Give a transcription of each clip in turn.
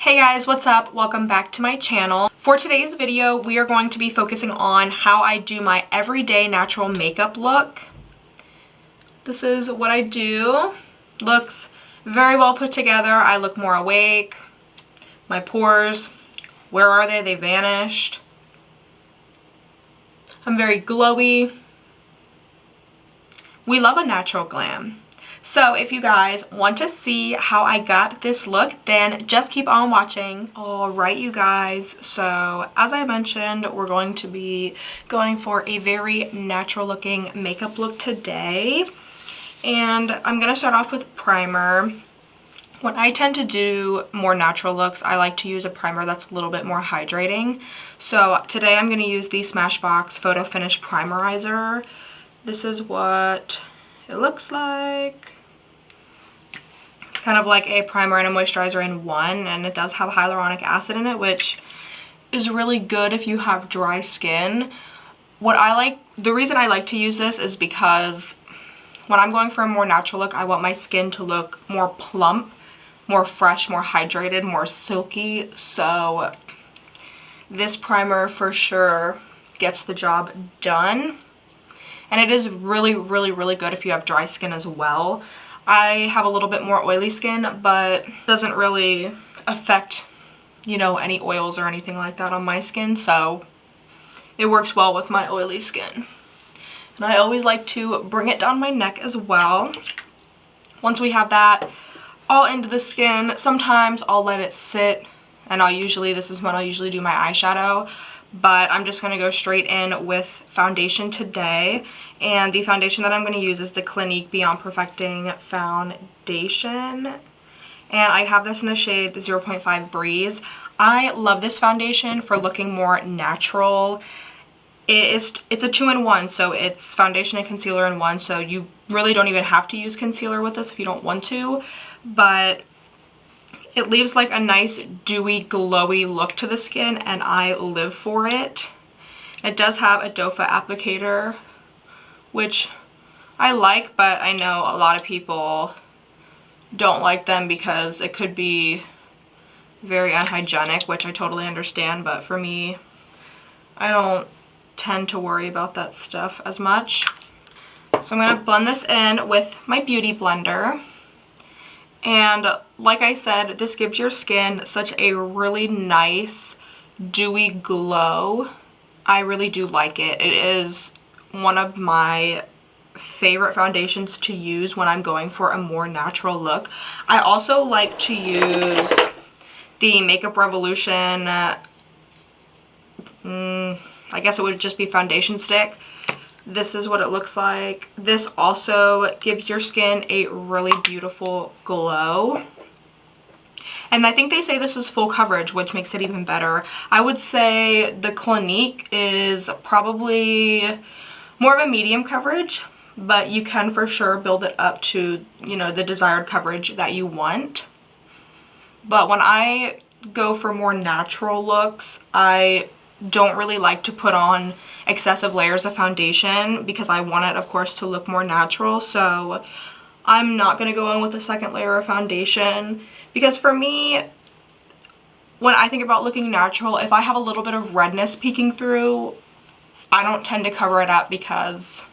Hey guys, what's up? Welcome back to my channel. For today's video, we are going to be focusing on how I do my everyday natural makeup look. This is what I do. Looks very well put together. I look more awake. My pores, where are they? They vanished. I'm very glowy. We love a natural glam. So if you guys want to see how I got this look, then just keep on watching. Alright you guys, so as I mentioned, we're going to be going for a very natural looking makeup look today. And I'm going to start off with primer. When I tend to do more natural looks, I like to use a primer that's a little bit more hydrating. So today I'm going to use the Smashbox Photo Finish Primerizer. This is what it looks like. It's kind of like a primer and a moisturizer in one, and it does have hyaluronic acid in it, which is really good if you have dry skin. The reason I like to use this is because when I'm going for a more natural look, I want my skin to look more plump, more fresh, more hydrated, more silky. So this primer for sure gets the job done. And it is really, really, really good if you have dry skin as well. I have a little bit more oily skin, but doesn't really affect, any oils or anything like that on my skin. So it works well with my oily skin. And I always like to bring it down my neck as well. Once we have that all into the skin, sometimes I'll let it sit, and this is when I'll usually do my eyeshadow. But I'm just going to go straight in with foundation today. And the foundation that I'm going to use is the Clinique Beyond Perfecting Foundation. And I have this in the shade 0.5 Breeze. I love this foundation for looking more natural. It's a 2-in-1, so it's foundation and concealer in one. So you really don't even have to use concealer with this if you don't want to. But it leaves like a nice dewy, glowy look to the skin, and I live for it. It does have a doe foot applicator, which I like, but I know a lot of people don't like them because it could be very unhygienic, which I totally understand, but for me, I don't tend to worry about that stuff as much. So I'm going to blend this in with my beauty blender. And like I said, this gives your skin such a really nice, dewy glow. I really do like it. It is one of my favorite foundations to use when I'm going for a more natural look. I also like to use the Makeup Revolution, I guess it would just be foundation stick. This is what it looks like. This also gives your skin a really beautiful glow. And I think they say this is full coverage, which makes it even better. I would say the Clinique is probably more of a medium coverage, but you can for sure build it up to, the desired coverage that you want. But when I go for more natural looks, I don't really like to put on excessive layers of foundation because I want it, of course, to look more natural. So I'm not going to go in with a second layer of foundation because for me, when I think about looking natural, if I have a little bit of redness peeking through, I don't tend to cover it up because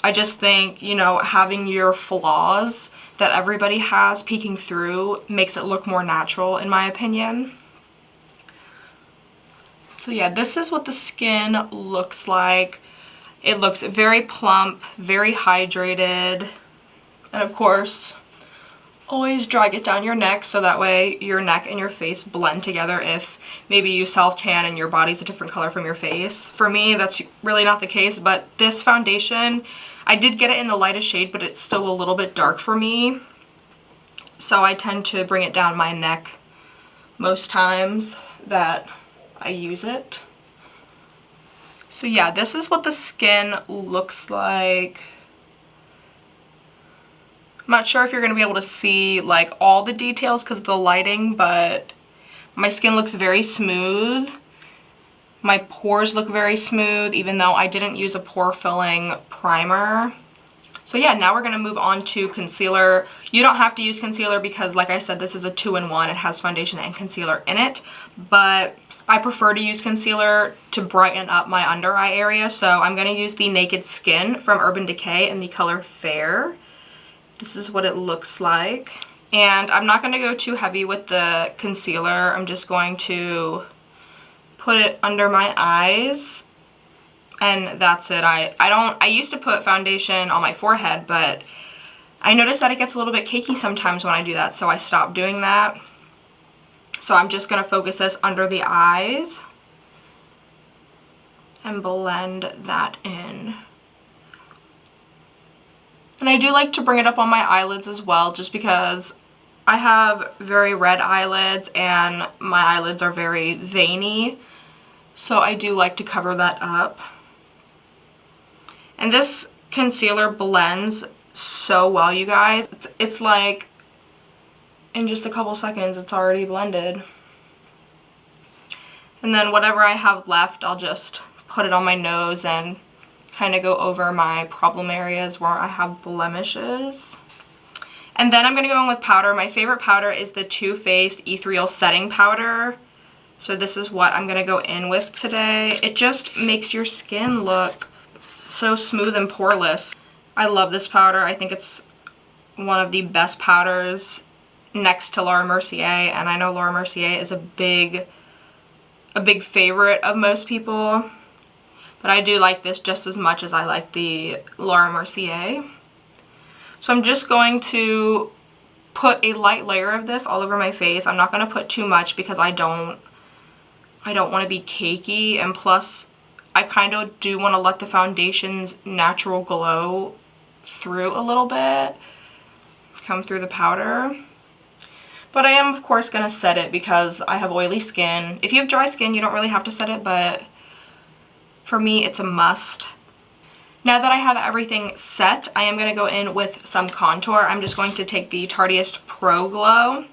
I just think, having your flaws that everybody has peeking through makes it look more natural, in my opinion. So yeah, this is what the skin looks like. It looks very plump, very hydrated, and of course, always drag it down your neck so that way your neck and your face blend together if maybe you self-tan and your body's a different color from your face. For me, that's really not the case, but this foundation, I did get it in the lightest shade, but it's still a little bit dark for me. So I tend to bring it down my neck most times that I use it. So yeah, this is what the skin looks like. I'm not sure if you're going to be able to see like all the details because of the lighting, but my skin looks very smooth. My pores look very smooth, even though I didn't use a pore filling primer. So yeah, now we're going to move on to concealer. You don't have to use concealer because, like I said, this is a 2-in-1. It has foundation and concealer in it. But I prefer to use concealer to brighten up my under eye area. So I'm going to use the Naked Skin from Urban Decay in the color Fair. This is what it looks like. And I'm not going to go too heavy with the concealer. I'm just going to put it under my eyes. And that's it. I used to put foundation on my forehead, but I noticed that it gets a little bit cakey sometimes when I do that, so I stopped doing that. So I'm just going to focus this under the eyes and blend that in. And I do like to bring it up on my eyelids as well, just because I have very red eyelids and my eyelids are very veiny. So I do like to cover that up. And this concealer blends so well, you guys. It's like in just a couple seconds it's already blended. And then whatever I have left, I'll just put it on my nose and kind of go over my problem areas where I have blemishes. And then I'm going to go in with powder. My favorite powder is the Too Faced Ethereal Setting Powder. So this is what I'm going to go in with today. It just makes your skin look so smooth and poreless. I love this powder. I think it's one of the best powders next to Laura Mercier, and I know Laura Mercier is a big favorite of most people, but I do like this just as much as I like the Laura Mercier. So I'm just going to put a light layer of this all over my face. I'm not going to put too much because I don't want to be cakey, and plus I kind of do want to let the foundation's natural glow through a little bit, come through the powder. But I am, of course, going to set it because I have oily skin. If you have dry skin, you don't really have to set it, but for me, it's a must. Now that I have everything set, I am going to go in with some contour. I'm just going to take the Tarteist Pro Glow,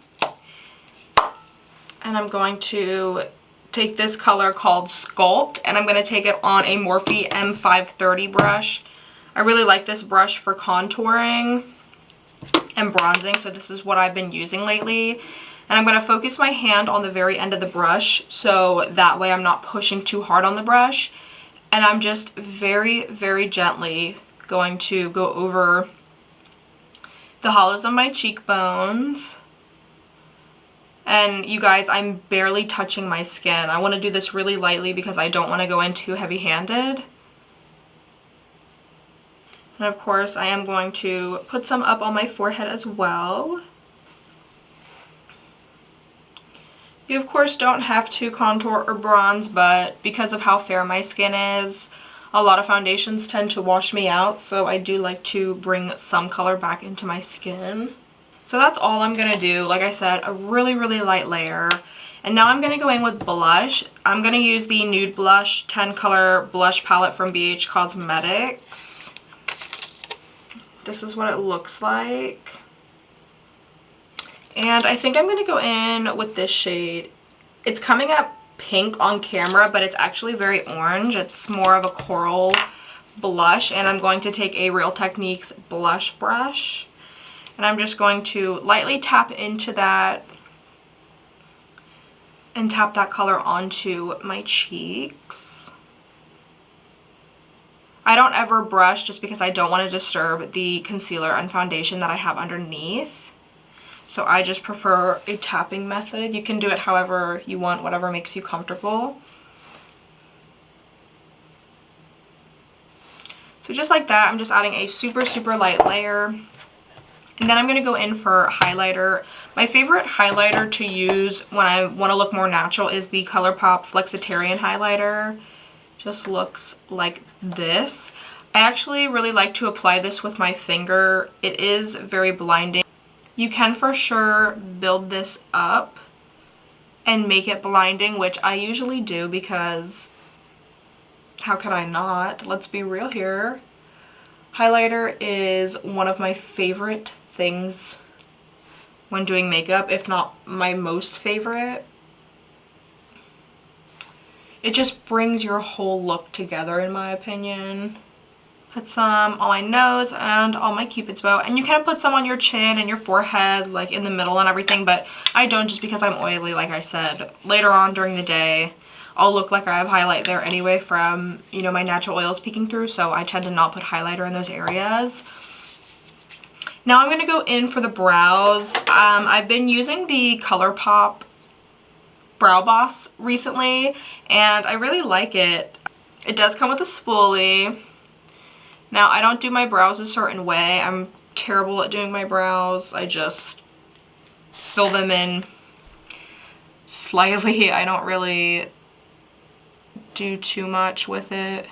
and I'm going to take this color called Sculpt, and I'm going to take it on a Morphe M530 brush. I really like this brush for contouring and bronzing, so this is what I've been using lately. And I'm going to focus my hand on the very end of the brush, so that way I'm not pushing too hard on the brush. And I'm just very, very gently going to go over the hollows of my cheekbones. And you guys, I'm barely touching my skin. I want to do this really lightly because I don't want to go in too heavy-handed. And of course, I am going to put some up on my forehead as well. You of course don't have to contour or bronze, but because of how fair my skin is, a lot of foundations tend to wash me out, so I do like to bring some color back into my skin. So that's all I'm going to do. Like I said, a really, really light layer. And now I'm going to go in with blush. I'm going to use the Nude Blush 10 color blush palette from BH Cosmetics. This is what it looks like. And I think I'm going to go in with this shade. It's coming up pink on camera, but it's actually very orange. It's more of a coral blush. And I'm going to take a Real Techniques blush brush. And I'm just going to lightly tap into that and tap that color onto my cheeks. I don't ever brush just because I don't want to disturb the concealer and foundation that I have underneath. So I just prefer a tapping method. You can do it however you want, whatever makes you comfortable. So just like that, I'm just adding a super, super light layer. And then I'm going to go in for highlighter. My favorite highlighter to use when I want to look more natural is the Colourpop Flexitarian highlighter. Just looks like this. I actually really like to apply this with my finger. It is very blinding. You can for sure build this up and make it blinding, which I usually do because how could I not? Let's be real here. Highlighter is one of my favorite things when doing makeup, if not my most favorite. It just brings your whole look together, in my opinion. Put some on my nose and on my cupid's bow. And you can put some on your chin and your forehead, like in the middle and everything, but I don't just because I'm oily, like I said. Later on during the day, I'll look like I have highlight there anyway from, you know, my natural oils peeking through, so I tend to not put highlighter in those areas. Now I'm going to go in for the brows. I've been using the Colourpop Brow Boss recently, and I really like it. It does come with a spoolie. Now, I don't do my brows a certain way. I'm terrible at doing my brows. I just fill them in slightly. I don't really do too much with it.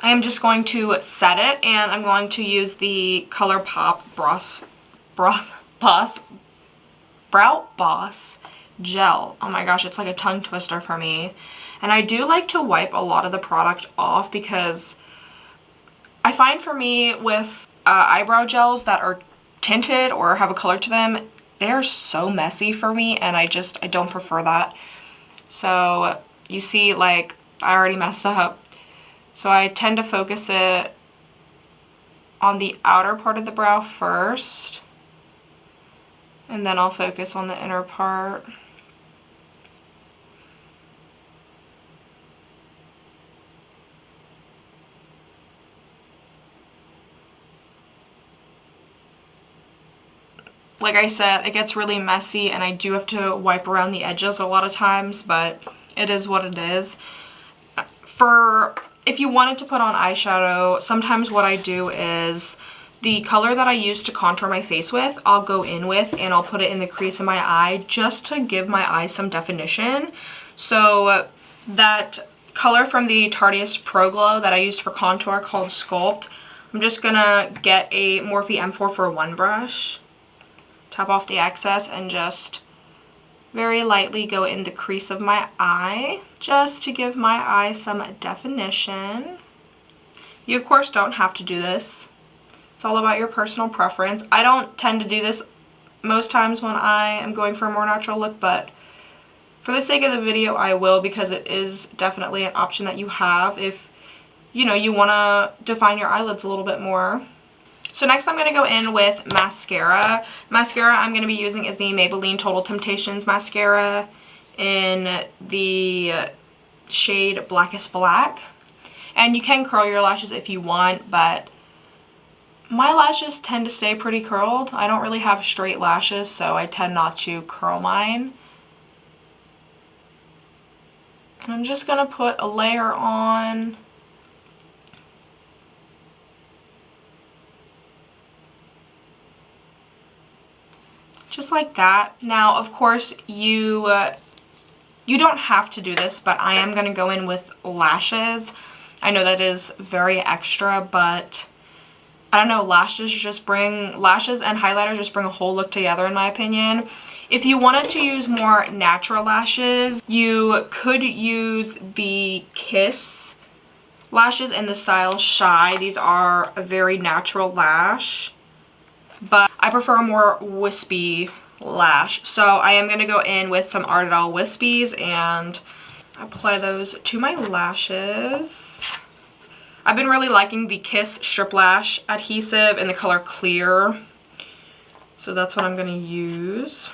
I am just going to set it, and I'm going to use the Colourpop Brow Boss gel. Oh my gosh, it's like a tongue twister for me. And I do like to wipe a lot of the product off because I find for me with eyebrow gels that are tinted or have a color to them, they're so messy for me, and I don't prefer that. So you see, like, I already messed up. So I tend to focus it on the outer part of the brow first, and then I'll focus on the inner part. Like I said, it gets really messy and I do have to wipe around the edges a lot of times, but it is what it is. If you wanted to put on eyeshadow, sometimes what I do is the color that I use to contour my face with, I'll go in with and I'll put it in the crease of my eye just to give my eyes some definition. So that color from the Tarteist Pro Glow that I used for contour called Sculpt, I'm just gonna get a Morphe M441 brush, tap off the excess, and just very lightly go in the crease of my eye just to give my eye some definition. You of course don't have to do this. It's all about your personal preference. I don't tend to do this most times when I am going for a more natural look, but for the sake of the video I will, because it is definitely an option that you have if you know you want to define your eyelids a little bit more. So next I'm going to go in with mascara. Mascara I'm going to be using is the Maybelline Total Temptations mascara in the shade Blackest Black. And you can curl your lashes if you want, but my lashes tend to stay pretty curled. I don't really have straight lashes, so I tend not to curl mine. And I'm just going to put a layer on. Just like that. Now, of course, you don't have to do this, but I am going to go in with lashes. I know that is very extra, but I don't know, lashes and highlighter just bring a whole look together in my opinion. If you wanted to use more natural lashes, you could use the Kiss lashes in the style Shy. These are a very natural lash, but I prefer a more wispy lash. So I am going to go in with some Ardell Wispies and apply those to my lashes. I've been really liking the Kiss Strip Lash Adhesive in the color Clear. So that's what I'm going to use.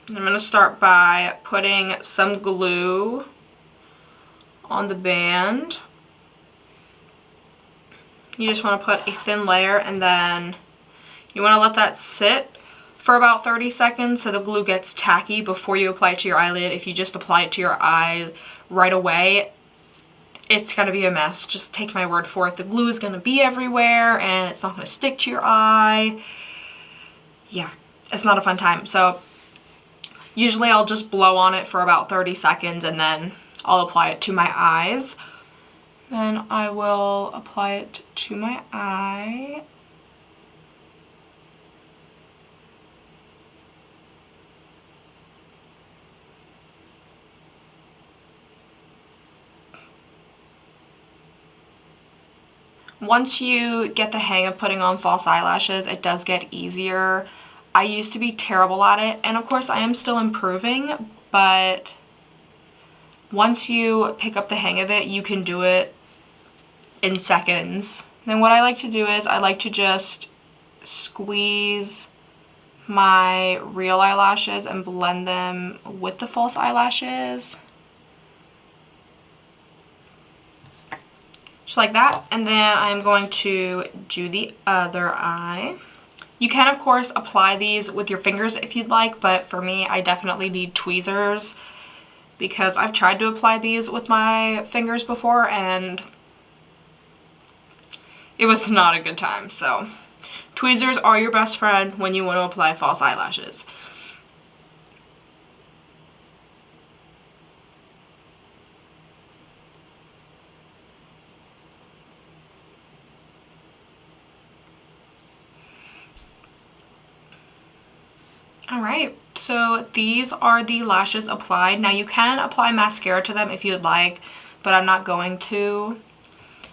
I'm going to start by putting some glue on the band. You just want to put a thin layer, and then you want to let that sit for about 30 seconds so the glue gets tacky before you apply it to your eyelid. If you just apply it to your eye right away, it's going to be a mess. Just take my word for it. The glue is going to be everywhere and it's not going to stick to your eye. Yeah, it's not a fun time. So usually I'll just blow on it for about 30 seconds and then I'll apply it to my eyes. Then I will apply it to my eye. once you get the hang of putting on false eyelashes, it does get easier. I used to be terrible at it, and of course I am still improving, but once you pick up the hang of it, you can do it in seconds. Then what I like to do is I like to just squeeze my real eyelashes and blend them with the false eyelashes. Just like that. And then I'm going to do the other eye. You can, of course, apply these with your fingers if you'd like, but for me, I definitely need tweezers because I've tried to apply these with my fingers before and it was not a good time. So tweezers are your best friend when you want to apply false eyelashes. Alright, so these are the lashes applied. Now you can apply mascara to them if you'd like, but I'm not going to.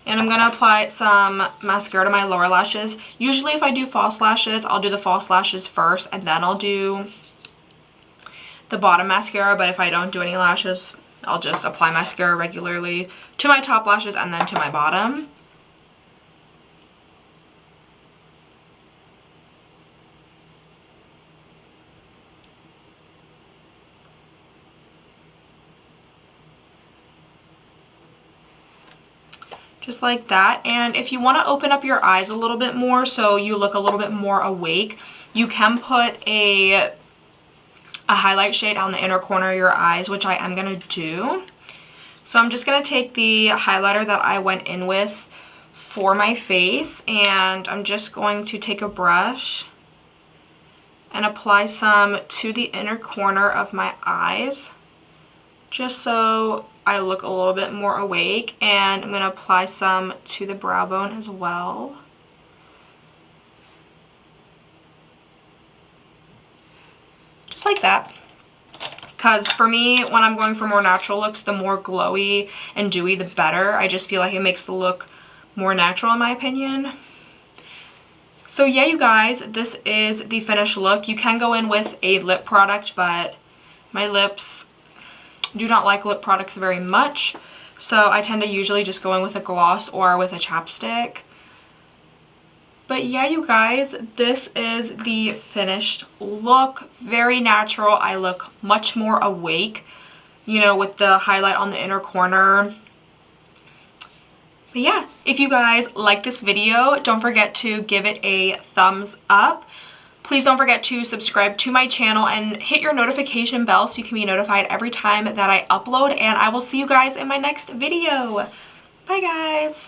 And I'm going to apply some mascara to my lower lashes. Usually if I do false lashes, I'll do the false lashes first and then I'll do the bottom mascara. But if I don't do any lashes, I'll just apply mascara regularly to my top lashes and then to my bottom. Just like that. And if you want to open up your eyes a little bit more so you look a little bit more awake, you can put a highlight shade on the inner corner of your eyes, which I am going to do. So I'm just going to take the highlighter that I went in with for my face, and I'm just going to take a brush and apply some to the inner corner of my eyes, just so I look a little bit more awake. And I'm going to apply some to the brow bone as well. Just like that. Because for me, when I'm going for more natural looks, the more glowy and dewy, the better. I just feel like it makes the look more natural in my opinion. So yeah, you guys, this is the finished look. You can go in with a lip product, but my lips do not like lip products very much, so I tend to usually just go in with a gloss or with a chapstick. But yeah, you guys, this is the finished look. Very natural. I look much more awake, you know, with the highlight on the inner corner. But yeah, if you guys like this video, don't forget to give it a thumbs up. Please don't forget to subscribe to my channel and hit your notification bell so you can be notified every time that I upload. And I will see you guys in my next video. Bye, guys.